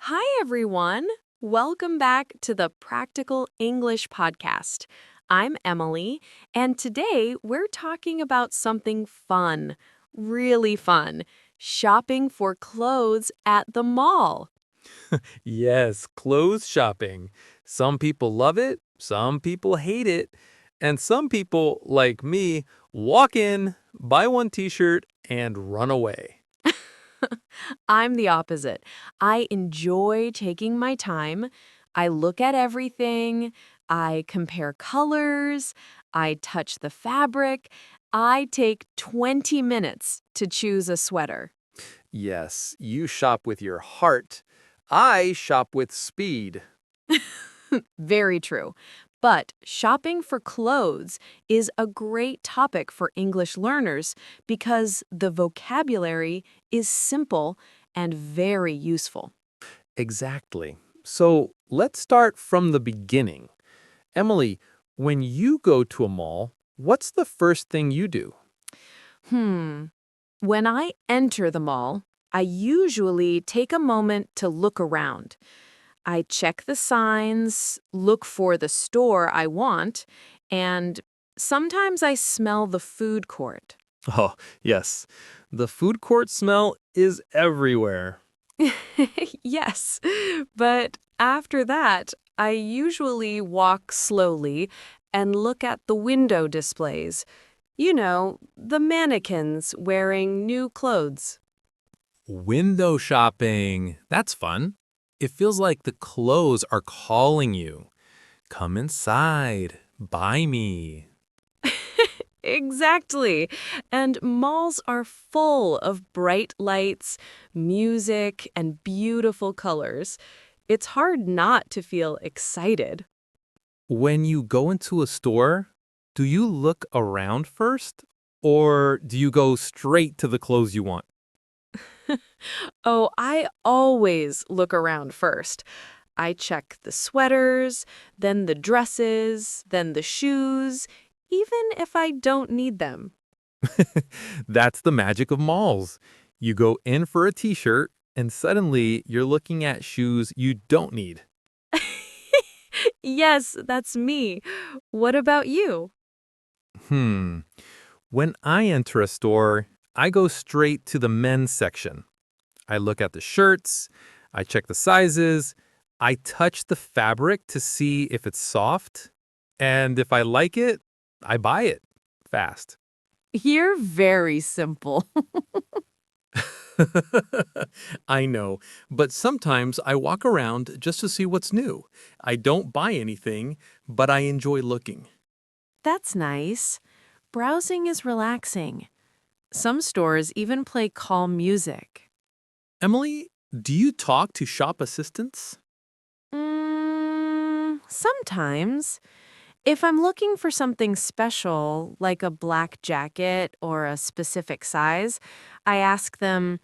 Hi, everyone. Welcome back to the Practical English Podcast. I'm Emily, and today we're talking about something fun, really fun, shopping for clothes at the mall. Yes, clothes shopping. Some people love it, some people hate it, and some people, like me, walk in, buy one t-shirt, and run away. I'm the opposite. I enjoy taking my time. I look at everything. I compare colors. I touch the fabric. I take 20 minutes to choose a sweater. Yes, you shop with your heart. I shop with speed. Very true. But shopping for clothes is a great topic for English learners because the vocabulary is simple and very useful. Exactly. So let's start from the beginning. Emily, when you go to a mall, what's the first thing you do? Hmm. When I enter the mall, I usually take a moment to look around. I check the signs, look for the store I want, and sometimes I smell the food court. Oh, yes. The food court smell is everywhere. Yes, but after that, I usually walk slowly and look at the window displays. You know, the mannequins wearing new clothes. Window shopping. That's fun. It feels like the clothes are calling you. Come inside. Buy me. Exactly. And malls are full of bright lights, music, and beautiful colors. It's hard not to feel excited. When you go into a store, do you look around first? Or do you go straight to the clothes you want? Oh, I always look around first. I check the sweaters, then the dresses, then the shoes, even if I don't need them. That's the magic of malls. You go in for a t-shirt, and suddenly you're looking at shoes you don't need. Yes, that's me. What about you? Hmm. When I enter a store, I go straight to the men's section. I look at the shirts, I check the sizes, I touch the fabric to see if it's soft, and if I like it, I buy it fast. You're very simple. I know, but sometimes I walk around just to see what's new. I don't buy anything, but I enjoy looking. That's nice. Browsing is relaxing. Some stores even play calm music. Emily, do you talk to shop assistants? Sometimes. If I'm looking for something special, like a black jacket or a specific size, I ask them,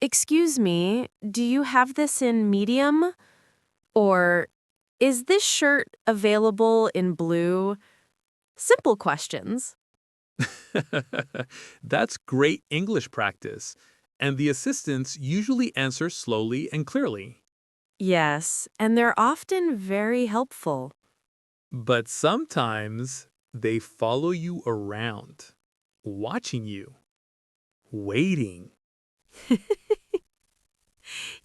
"Excuse me, do you have this in medium?" Or, "Is this shirt available in blue?" Simple questions. That's great English practice, and the assistants usually answer slowly and clearly. Yes, and they're often very helpful. But sometimes they follow you around, watching you, waiting.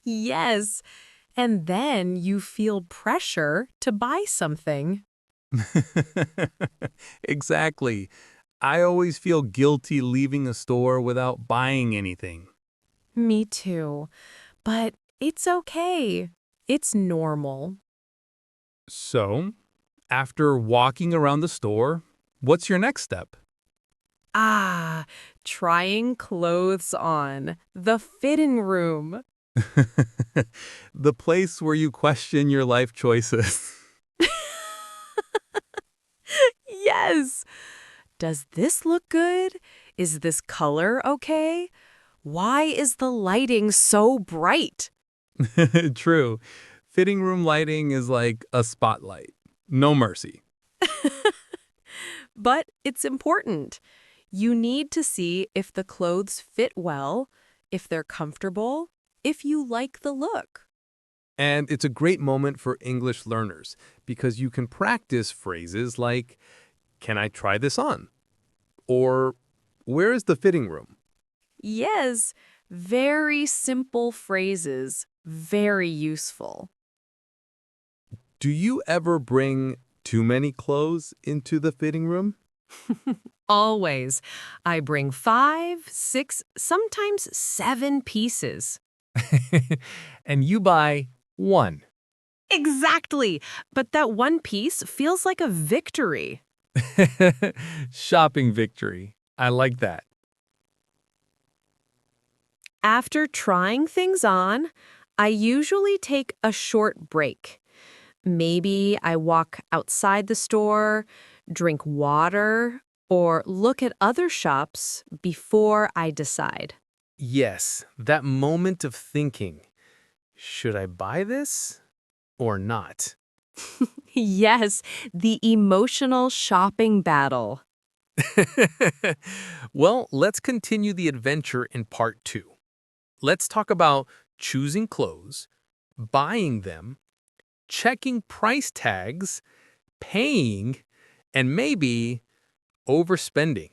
Yes, and then you feel pressure to buy something. Exactly. I always feel guilty leaving a store without buying anything. Me too. But it's okay. It's normal. So, after walking around the store, what's your next step? Ah, trying clothes on. The fitting room. The place where you question your life choices. Yes. Does this look good? Is this color okay? Why is the lighting so bright? True. Fitting room lighting is like a spotlight. No mercy. But it's important. You need to see if the clothes fit well, if they're comfortable, if you like the look. And it's a great moment for English learners because you can practice phrases like, can I try this on? Or, where is the fitting room? Yes, very simple phrases, very useful. Do you ever bring too many clothes into the fitting room? Always. I bring 5, 6, sometimes 7 pieces. And you buy one. Exactly. But that one piece feels like a victory. Shopping victory. I like that. After trying things on, I usually take a short break. Maybe I walk outside the store, drink water, or look at other shops before I decide. Yes, that moment of thinking, should I buy this or not? Yes, the emotional shopping battle. Well, let's continue the adventure in part 2. Let's talk about choosing clothes, buying them, checking price tags, paying, and maybe overspending.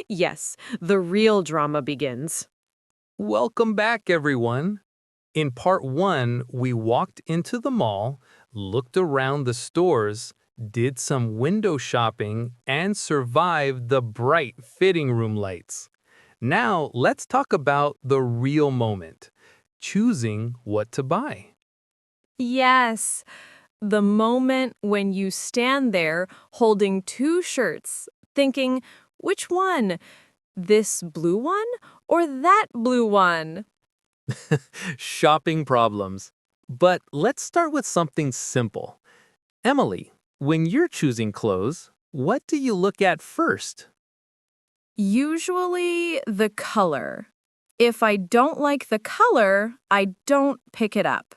Yes, the real drama begins. Welcome back, everyone. In part 1, we walked into the mall, looked around the stores, did some window shopping, and survived the bright fitting room lights. Now, let's talk about the real moment, choosing what to buy. Yes, the moment when you stand there holding 2 shirts, thinking, which one? This blue one or that blue one? Shopping problems. But let's start with something simple. Emily, when you're choosing clothes, what do you look at first? Usually the color. If I don't like the color, I don't pick it up.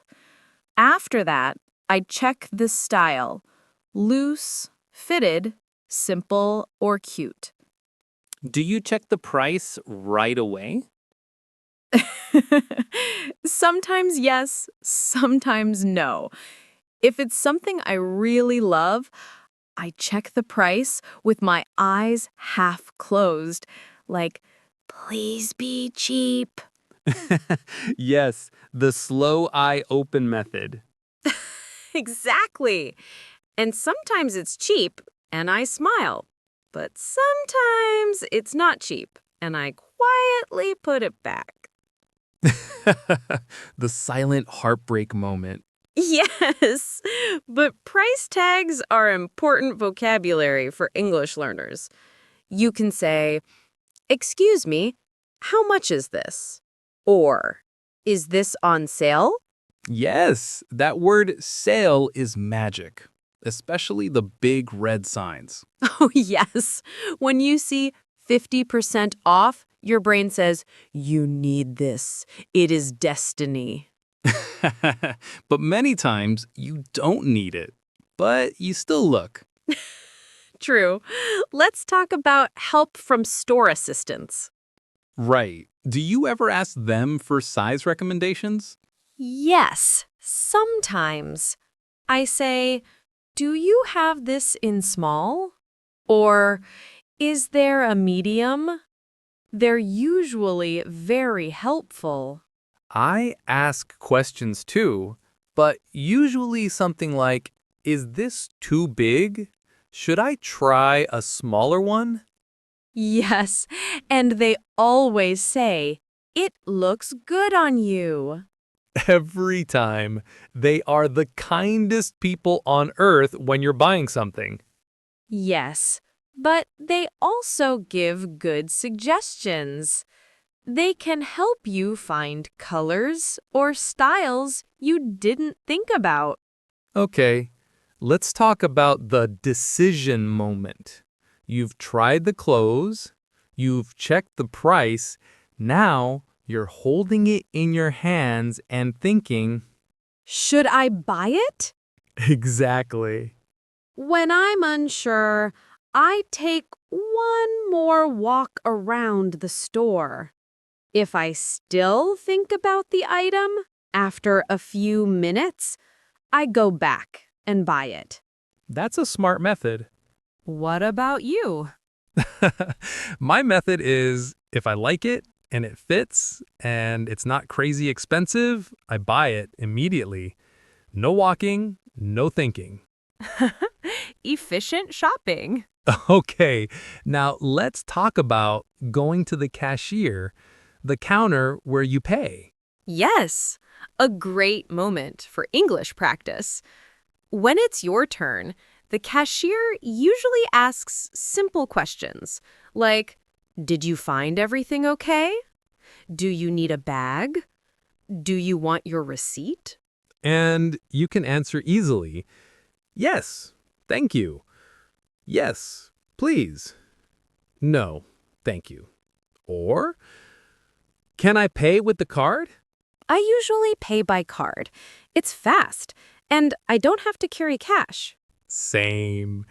After that, I check the style. Loose, fitted, simple, or cute. Do you check the price right away? Sometimes yes, sometimes no. If it's something I really love, I check the price with my eyes half closed, like, please be cheap. Yes, the slow eye open method. Exactly. And sometimes it's cheap, and I smile. But sometimes it's not cheap, and I quietly put it back. The silent heartbreak moment. Yes, but price tags are important vocabulary for English learners. You can say, excuse me, how much is this? Or, is this on sale? Yes, that word sale is magic, especially the big red signs. Oh, yes. When you see 50% off, your brain says, you need this. It is destiny. But many times you don't need it, but you still look. True. Let's talk about help from store assistants. Right. Do you ever ask them for size recommendations? Yes, sometimes. I say, do you have this in small? Or, is there a medium? They're usually very helpful. I ask questions too, but usually something like, is this too big? Should I try a smaller one? Yes, and they always say, it looks good on you. Every time. They are the kindest people on earth when you're buying something. Yes, but they also give good suggestions. They can help you find colors or styles you didn't think about. Okay, let's talk about the decision moment. You've tried the clothes, you've checked the price, now you're holding it in your hands and thinking, Should I buy it? exactly. When I'm unsure, I take one more walk around the store. If I still think about the item, After a few minutes, I go back and buy it. That's a smart method. What about you? My method is if I like it and it fits and it's not crazy expensive, I buy it immediately. No walking, no thinking. Efficient shopping. Okay, now let's talk about going to the cashier, the counter where you pay. Yes, a great moment for English practice. When it's your turn, the cashier usually asks simple questions like, did you find everything okay? Do you need a bag? Do you want your receipt? And you can answer easily, yes, thank you. Yes, please. No, thank you. Or, can I pay with the card? I usually pay by card. It's fast, and I don't have to carry cash. Same.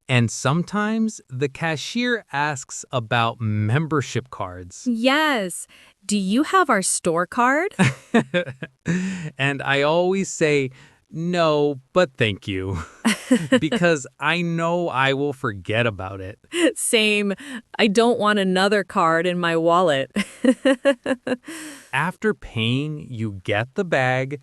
And sometimes the cashier asks about membership cards. Yes. Do you have our store card? And I always say, no, but thank you, because I know I will forget about it. Same. I don't want another card in my wallet. After paying, you get the bag,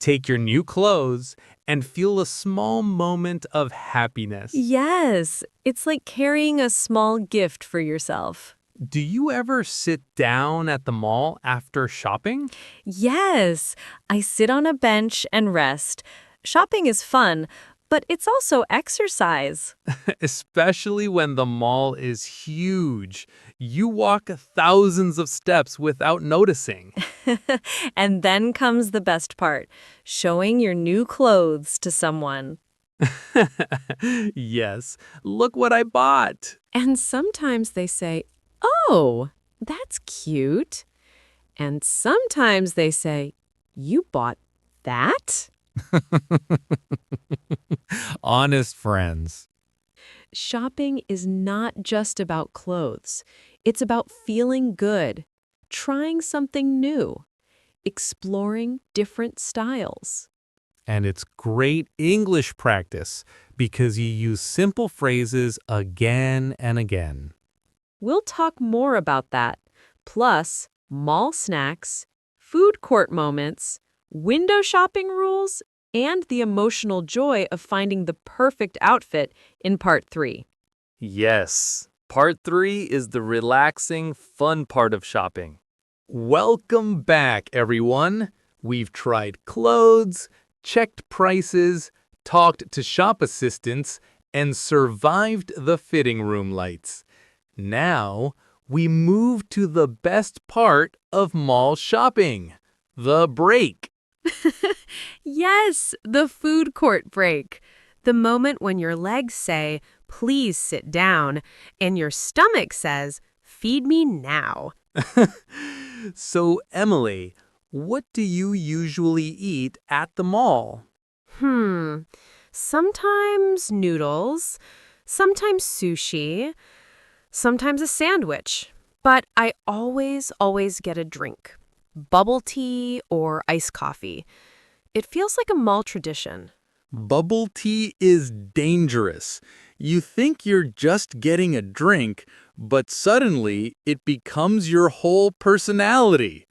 take your new clothes, and feel a small moment of happiness. Yes, it's like carrying a small gift for yourself. Do you ever sit down at the mall after shopping? Yes, I sit on a bench and rest. Shopping is fun, but it's also exercise. Especially when the mall is huge. You walk thousands of steps without noticing. And then comes the best part, showing your new clothes to someone. Yes, look what I bought. And sometimes they say, "Oh, that's cute." And sometimes they say, "You bought that?" Honest friends. Shopping is not just about clothes. It's about feeling good, trying something new, exploring different styles. And it's great English practice because you use simple phrases again and again. We'll talk more about that, plus mall snacks, food court moments, window shopping rules, and the emotional joy of finding the perfect outfit in part 3. Yes, part 3 is the relaxing, fun part of shopping. Welcome back, everyone. We've tried clothes, checked prices, talked to shop assistants, and survived the fitting room lights. Now, we move to the best part of mall shopping, the break. Yes, the food court break. The moment when your legs say, "Please sit down," and your stomach says, "Feed me now." So, Emily, what do you usually eat at the mall? Hmm. Sometimes noodles, sometimes sushi, sometimes a sandwich. But I always get a drink. Bubble tea or iced coffee. It feels like a mall tradition. Bubble tea is dangerous. You think you're just getting a drink, but suddenly it becomes your whole personality.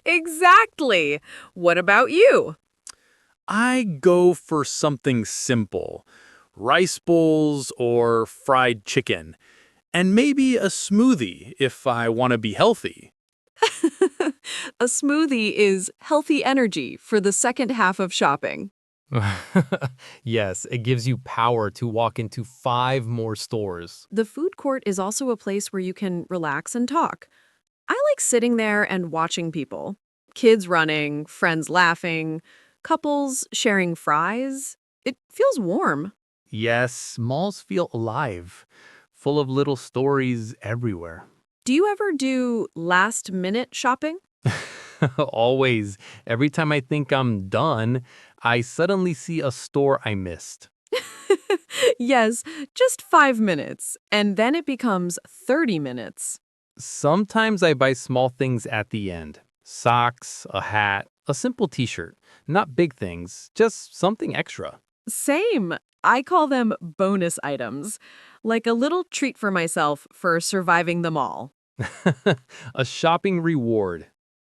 Exactly. What about you? I go for something simple, rice bowls or fried chicken, and maybe a smoothie if I want to be healthy. A smoothie is healthy energy for the second half of shopping. Yes, it gives you power to walk into 5 more stores. The food court is also a place where you can relax and talk. I like sitting there and watching people. Kids running, friends laughing, couples sharing fries. It feels warm. Yes, malls feel alive, full of little stories everywhere. Do you ever do last-minute shopping? Always, every time I think I'm done, I suddenly see a store I missed. Yes, just 5 minutes, and then it becomes 30 minutes. Sometimes I buy small things at the end. Socks, a hat, a simple t-shirt. Not big things, just something extra. Same. I call them bonus items, like a little treat for myself for surviving them all. A shopping reward.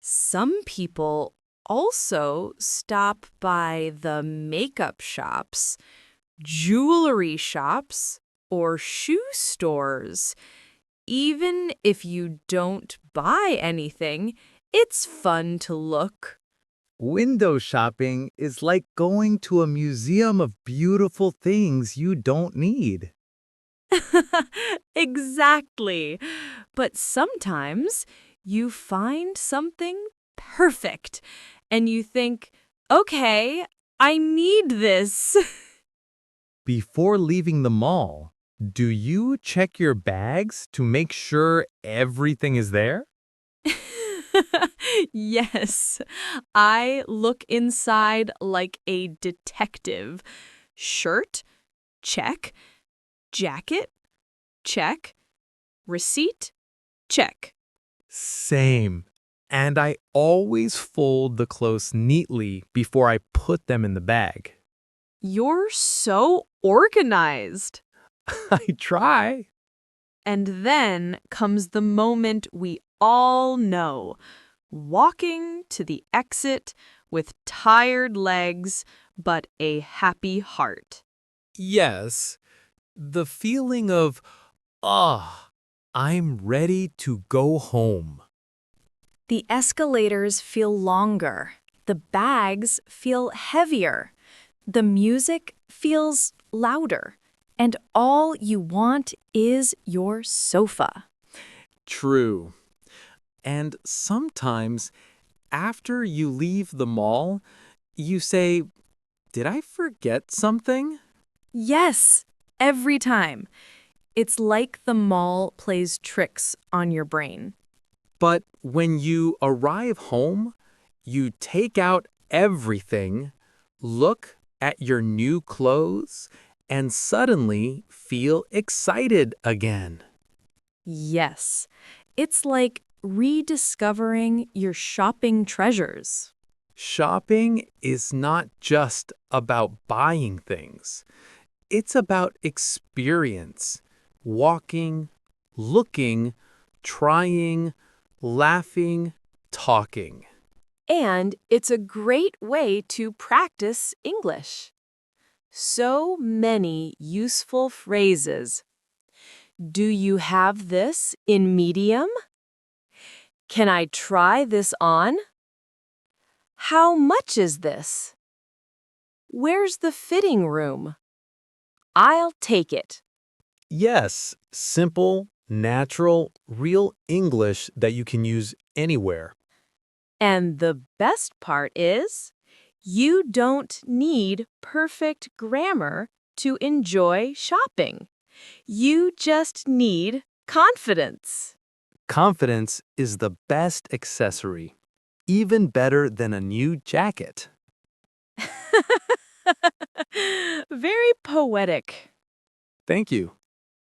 Some people also stop by the makeup shops, jewelry shops, or shoe stores. Even if you don't buy anything, it's fun to look. Window shopping is like going to a museum of beautiful things you don't need. Exactly. But sometimes you find something perfect and you think, okay, I need this. Before leaving the mall, do you check your bags to make sure everything is there? Yes, I look inside like a detective. Shirt? Check. Jacket? Check. Receipt? Check. Same. And I always fold the clothes neatly before I put them in the bag. You're so organized. I try. And then comes the moment we all know, walking to the exit with tired legs but a happy heart. Yes, the feeling of, I'm ready to go home. The escalators feel longer. The bags feel heavier. The music feels louder. And all you want is your sofa. True. And sometimes, after you leave the mall, you say, did I forget something? Yes, every time. It's like the mall plays tricks on your brain. But when you arrive home, you take out everything, look at your new clothes, and suddenly feel excited again. Yes, it's like rediscovering your shopping treasures. Shopping is not just about buying things. It's about experience, walking, looking, trying, laughing, talking. And it's a great way to practice English. So many useful phrases. Do you have this in medium? Can I try this on? How much is this? Where's the fitting room? I'll take it. Yes, simple, natural, real English that you can use anywhere. And the best part is, you don't need perfect grammar to enjoy shopping. You just need confidence. Confidence is the best accessory, even better than a new jacket. Very poetic. Thank you.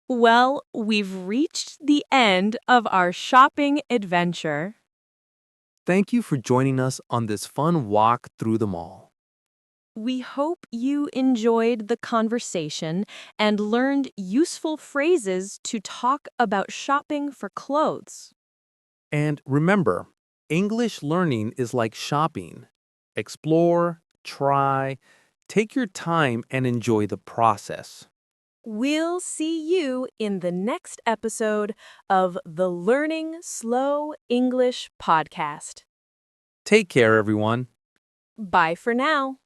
Well, we've reached the end of our shopping adventure. Thank you for joining us on this fun walk through the mall. We hope you enjoyed the conversation and learned useful phrases to talk about shopping for clothes. And remember, English learning is like shopping. Explore, try, take your time and enjoy the process. We'll see you in the next episode of the Learning Slow English podcast. Take care, everyone. Bye for now.